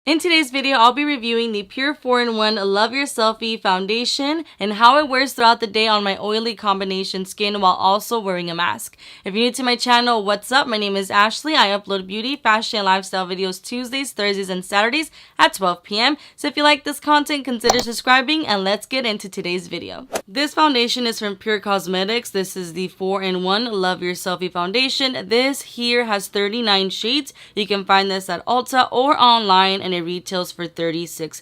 In today's video, I'll be reviewing the Pure 4-in-1 Love Your Selfie Foundation and how it wears throughout the day on my oily combination skin while also wearing a mask. If you're new to my channel, what's up? My name is Ashley. I upload beauty, fashion, and lifestyle videos Tuesdays, Thursdays, and Saturdays at 12 p.m. So if you like this content, consider subscribing and let's get into today's video. This foundation is from Pure Cosmetics. This is the 4-in-1 Love Your Selfie Foundation. This here has 39 shades. You can find this at Ulta or online, and it retails for $36.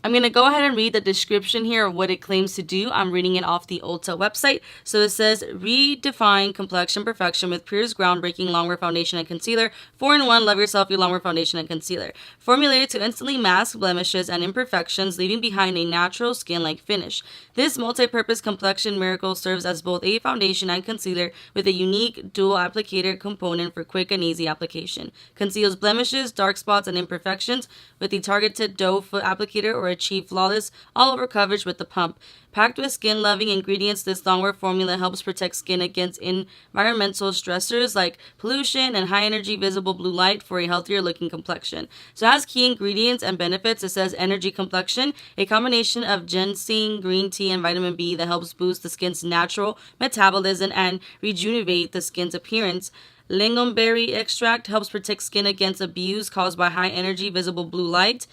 I'm going to go ahead and read the description here of what it claims to do. I'm reading it off the Ulta website. So it says, redefine complexion perfection with Pure's groundbreaking longwear foundation and concealer. 4-in-1 Love Your Selfie longwear foundation and concealer. Formulated to instantly mask blemishes and imperfections, leaving behind a natural skin-like finish. This multi-purpose complexion miracle serves as both a foundation and concealer with a unique dual applicator component for quick and easy application. Conceals blemishes, dark spots, and imperfections with the targeted doe foot applicator, or achieve flawless all-over coverage with the pump. Packed with skin-loving ingredients, this longwear formula helps protect skin against environmental stressors like pollution and high-energy visible blue light for a healthier-looking complexion. So it has key ingredients and benefits. It says energy complexion, a combination of ginseng, green tea, and vitamin B that helps boost the skin's natural metabolism and rejuvenate the skin's appearance. Lingonberry extract helps protect skin against abuse caused by high-energy visible blue light.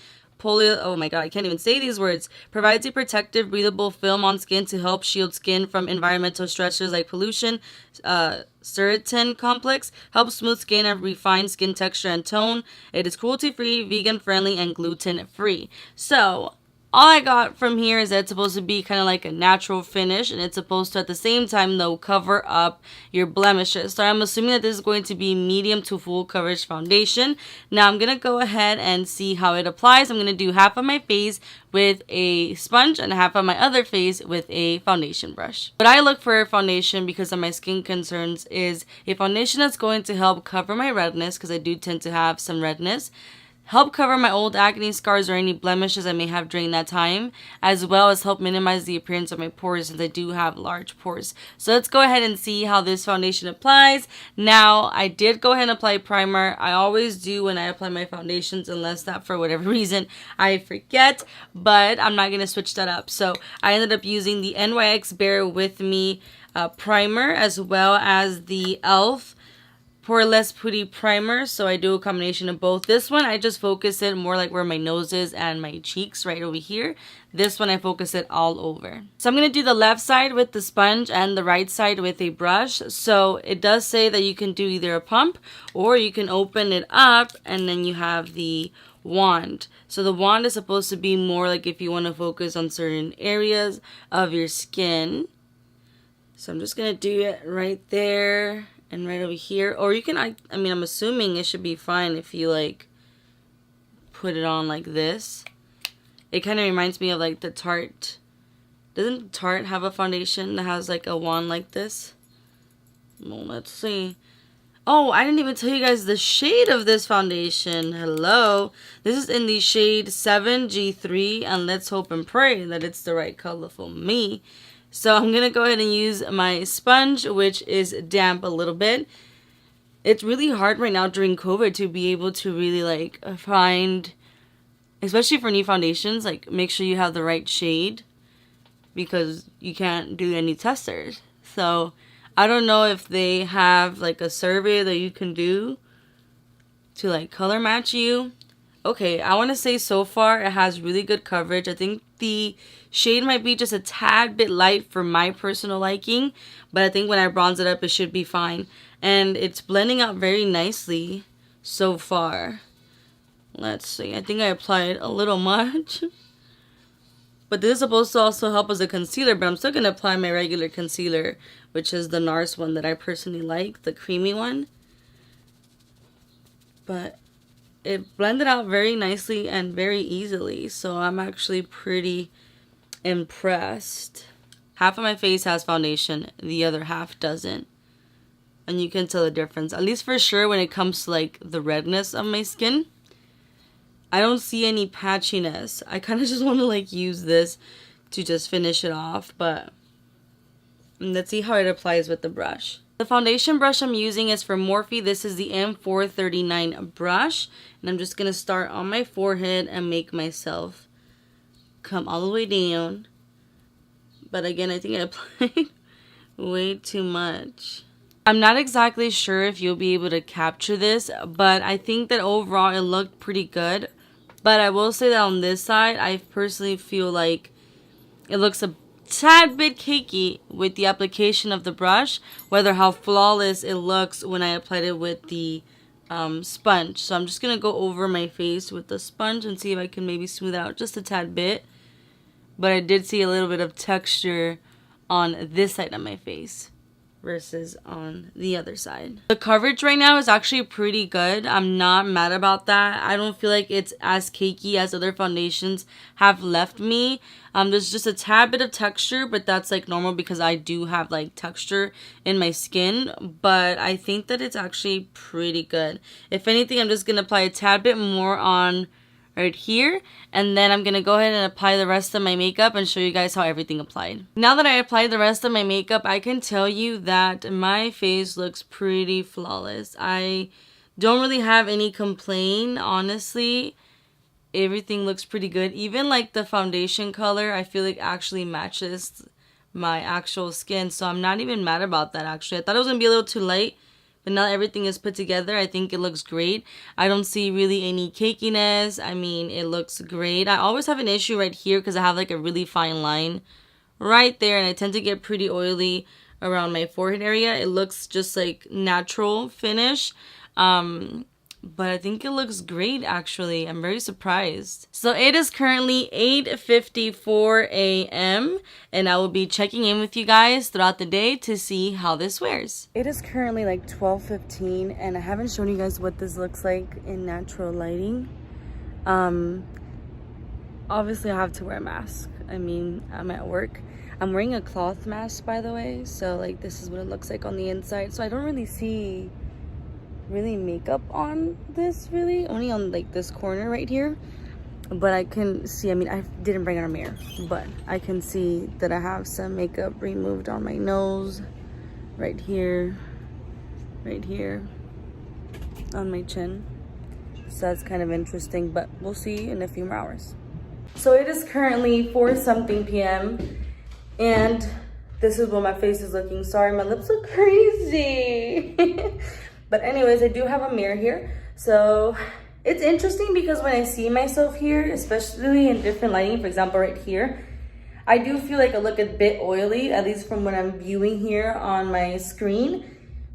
Oh my god, I can't even say these words. Provides a protective, breathable film on skin to help shield skin from environmental stressors like pollution. Sertin complex helps smooth skin and refine skin texture and tone. It is cruelty-free, vegan-friendly, and gluten-free. So all I got from here is that it's supposed to be kind of like a natural finish, and it's supposed to at the same time though cover up your blemishes. So I'm assuming that this is going to be medium to full coverage foundation. Now I'm going to go ahead and see how it applies. I'm going to do half of my face with a sponge and half of my other face with a foundation brush. What I look for a foundation because of my skin concerns is a foundation that's going to help cover my redness, because I do tend to have some redness. Help cover my old acne scars or any blemishes I may have during that time, as well as help minimize the appearance of my pores since I do have large pores. So let's go ahead and see how this foundation applies. Now, I did go ahead and apply primer. I always do when I apply my foundations, unless that for whatever reason I forget, but I'm not going to switch that up. So I ended up using the NYX Bear With Me primer, as well as the e.l.f. Poreless Putty primer. So I do a combination of both. This one I just focus it more like where my nose is and my cheeks right over here. This one I focus it all over. So I'm going to do the left side with the sponge and the right side with a brush. So it does say that you can do either a pump or you can open it up and then you have the wand. So the wand is supposed to be more like if you want to focus on certain areas of your skin. So I'm just going to do it right there and right over here. Or you can, I mean, I'm assuming it should be fine if you like put it on like this. It kind of reminds me of like the Tarte. Doesn't Tarte have a foundation that has like a wand like this? Well, let's see. Oh, I didn't even tell you guys the shade of this foundation. Hello. This is in the shade 7G3, and let's hope and pray that it's the right color for me. So I'm going to go ahead and use my sponge, which is damp a little bit. It's really hard right now during COVID to be able to really like find, especially for new foundations, like make sure you have the right shade, because you can't do any testers. So I don't know if they have like a survey that you can do to like color match you. Okay, I want to say so far it has really good coverage. I think the shade might be just a tad bit light for my personal liking, but I think when I bronze it up, it should be fine. And it's blending out very nicely so far. Let's see. I think I applied a little much. But this is supposed to also help as a concealer, but I'm still going to apply my regular concealer, which is the NARS one that I personally like, the creamy one. But it blended out very nicely and very easily, so I'm actually pretty impressed. Half of my face has foundation, the other half doesn't. And you can tell the difference, at least for sure when it comes to like the redness of my skin. I don't see any patchiness. I kind of just want to like use this to just finish it off, but let's see how it applies with the brush. The foundation brush I'm using is from Morphe. This is the M439 brush. And I'm just going to start on my forehead and make myself come all the way down. But again, I think I applied way too much. I'm not exactly sure if you'll be able to capture this, but I think that overall it looked pretty good. But I will say that on this side, I personally feel like it looks a tad bit cakey with the application of the brush, whether how flawless it looks when I applied it with the sponge. So I'm just going to go over my face with the sponge and see if I can maybe smooth it out just a tad bit. But I did see a little bit of texture on this side of my face versus on the other side. The coverage right now is actually pretty good. I'm not mad about that. I don't feel like it's as cakey as other foundations have left me. There's just a tad bit of texture, but that's like normal because I do have like texture in my skin. But I think that it's actually pretty good. If anything, I'm just going to apply a tad bit more on right here, and then I'm gonna go ahead and apply the rest of my makeup and show you guys how everything applied. Now that I applied the rest of my makeup, I can tell you that my face looks pretty flawless. I don't really have any complaint, honestly. Everything looks pretty good. Even like the foundation color, I feel like actually matches my actual skin, so I'm not even mad about that. Actually, I thought it was gonna be a little too light, but now everything is put together, I think it looks great. I don't see really any cakiness. I mean, it looks great. I always have an issue right here because I have like a really fine line right there. And I tend to get pretty oily around my forehead area. It looks just like natural finish. But I think it looks great, actually. I'm very surprised. So it is currently 8:54 a.m. and I will be checking in with you guys throughout the day to see how this wears. It is currently like 12:15 and I haven't shown you guys what this looks like in natural lighting. Obviously I have to wear a mask. I mean, I'm at work. I'm wearing a cloth mask, by the way. So like this is what it looks like on the inside. So I don't really see makeup on this, really only on like this corner right here, but I can see, I mean, I didn't bring out a mirror, but I can see that I have some makeup removed on my nose, right here, on my chin. So that's kind of interesting, but we'll see in a few more hours. So it is currently 4-something p.m. and this is what my face is looking. Sorry, my lips look crazy. But anyways, I do have a mirror here. So it's interesting because when I see myself here, especially in different lighting, for example, right here, I do feel like I look a bit oily, at least from what I'm viewing here on my screen.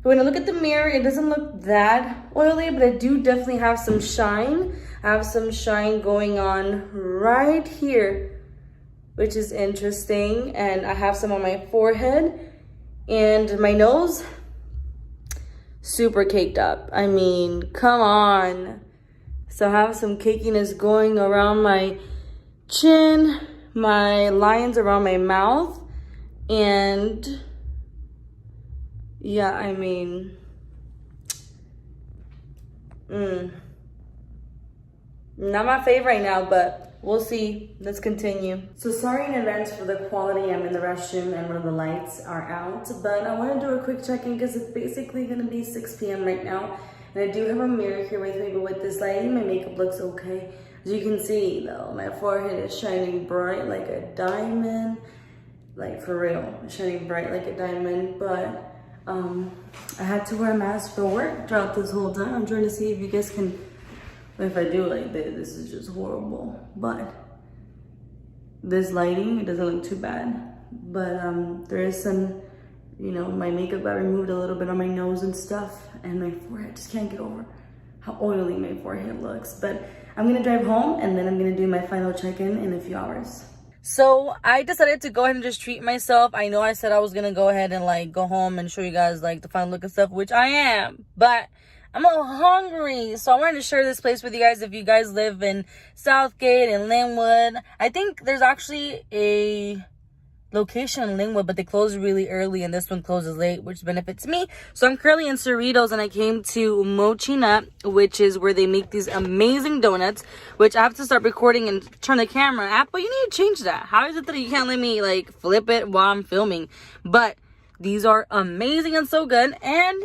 But when I look at the mirror, it doesn't look that oily, but I do definitely have some shine. I have some shine going on right here, which is interesting. And I have some on my forehead and my nose. Super caked up. I mean, come on. So I have some cakiness going around my chin, my lines around my mouth, and yeah, I mean, not my fave right now, but we'll see. Let's continue. So sorry in advance for the quality. I'm in the restroom and one of the lights are out, but I want to do a quick check-in because it's basically going to be 6 p.m. right now. And I do have a mirror here with me, but with this lighting, my makeup looks okay. As you can see, though, my forehead is shining bright like a diamond. Like, for real, shining bright like a diamond. But I had to wear a mask for work throughout this whole time. I'm trying to see if you guys can... If I do like this is just horrible. But this lighting, it doesn't look too bad. But there is some, you know, my makeup got removed a little bit on my nose and stuff. And my forehead, just can't get over how oily my forehead looks. But I'm gonna drive home and then I'm gonna do my final check-in in a few hours. So I decided to go ahead and just treat myself. I know I said I was gonna go ahead and like go home and show you guys like the final look and stuff, which I am. But I'm all hungry, so I wanted to share this place with you guys. If you guys live in Southgate and Linwood, I think there's actually a location in Linwood, but they close really early, and this one closes late, which benefits me. So I'm currently in Cerritos, and I came to Mochi Nut, which is where they make these amazing donuts, which I have to start recording and turn the camera. Apple, you need to change that. How is it that you can't let me like flip it while I'm filming? But These are amazing and so good. And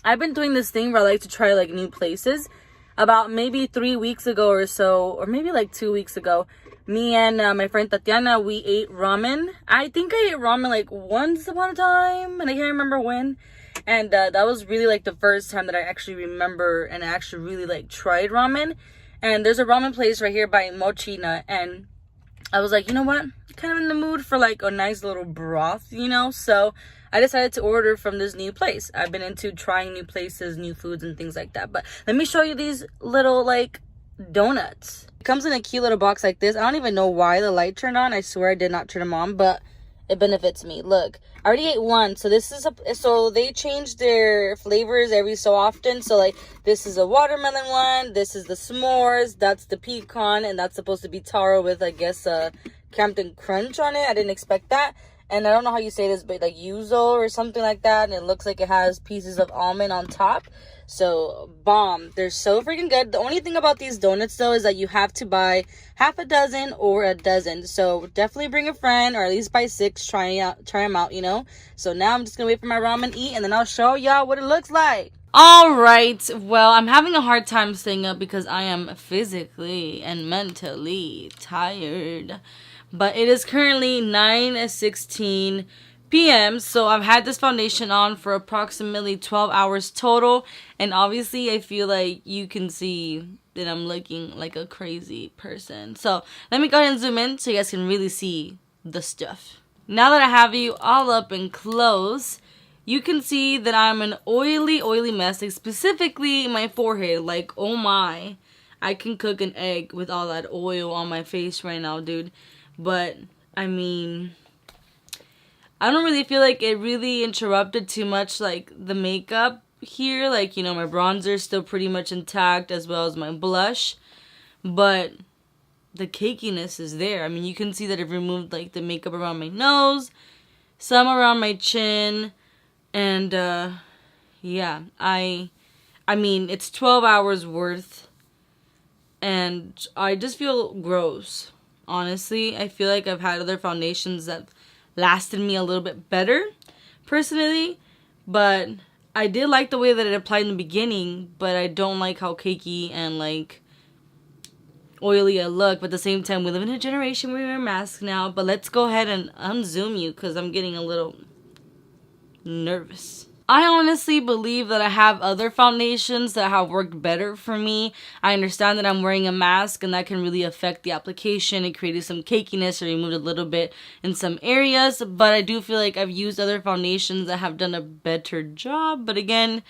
I've been doing this thing where I like to try like new places. About maybe 3 weeks ago or so, or maybe like 2 weeks ago, me and my friend Tatiana, we ate ramen. I think I ate ramen like once upon a time, and I can't remember when. And that was really like the first time that I actually remember and I actually really like tried ramen. And there's a ramen place right here by Mochina, and I was like, you know what? Kind of in the mood for like a nice little broth, you know? So I decided to order from this new place. I've been into trying new places, new foods, and things like that. But let me show you these little like donuts. It comes in a cute little box like this. I don't even know why the light turned on. I swear I did not turn them on, but it benefits me. Look, I already ate one. So this is so they change their flavors every so often. So like this is a watermelon one, this is the s'mores, that's the pecan, and that's supposed to be taro with, I guess, Captain Crunch on it. I didn't expect that. And I don't know how you say this, but like yuzu or something like that. And it looks like it has pieces of almond on top. So bomb. They're so freaking good. The only thing about these donuts though is that you have to buy half a dozen or a dozen. So definitely bring a friend, or at least buy 6. Try them out, you know. So now I'm just gonna wait for my ramen to eat, and then I'll show y'all what it looks like. All right. Well, I'm having a hard time staying up because I am physically and mentally tired. But it is currently 9:16 p.m. So I've had this foundation on for approximately 12 hours total. And obviously I feel like you can see that I'm looking like a crazy person. So let me go ahead and zoom in so you guys can really see the stuff. Now that I have you all up and close, you can see that I'm an oily mess, like specifically my forehead. Like, oh my, I can cook an egg with all that oil on my face right now, dude. But, I mean, I don't really feel like it really interrupted too much, like, the makeup here. Like, you know, my bronzer is still pretty much intact, as well as my blush. But the cakiness is there. I mean, you can see that I've removed, like, the makeup around my nose, some around my chin, and, yeah. I mean, it's 12 hours worth, and I just feel gross. Honestly, I feel like I've had other foundations that lasted me a little bit better, personally. But I did like the way that it applied in the beginning, but I don't like how cakey and, like, oily I look. But at the same time, we live in a generation where we wear masks now. But let's go ahead and unzoom you because I'm getting a little nervous. I honestly believe that I have other foundations that have worked better for me. I understand that I'm wearing a mask and that can really affect the application. It created some cakiness or removed a little bit in some areas. But I do feel like I've used other foundations that have done a better job. But again,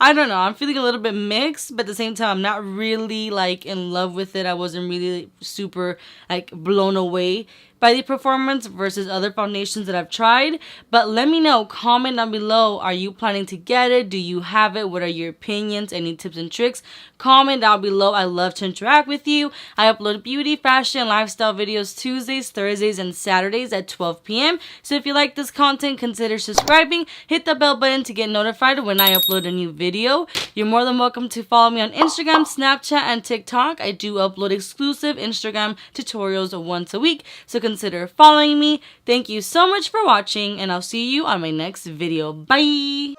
I don't know. I'm feeling a little bit mixed, but at the same time, I'm not really, like, in love with it. I wasn't really super, like, blown away by the performance versus other foundations that I've tried. But let me know. Comment down below. Are you planning to get it? Do you have it? What are your opinions? Any tips and tricks? Comment down below. I love to interact with you. I upload beauty, fashion, and lifestyle videos Tuesdays, Thursdays, and Saturdays at 12 p.m. So if you like this content, consider subscribing. Hit the bell button to get notified when I upload a new video. You're more than welcome to follow me on Instagram, Snapchat, and TikTok. I do upload exclusive Instagram tutorials once a week, so consider following me. Thank you so much for watching, and I'll see you on my next video. Bye!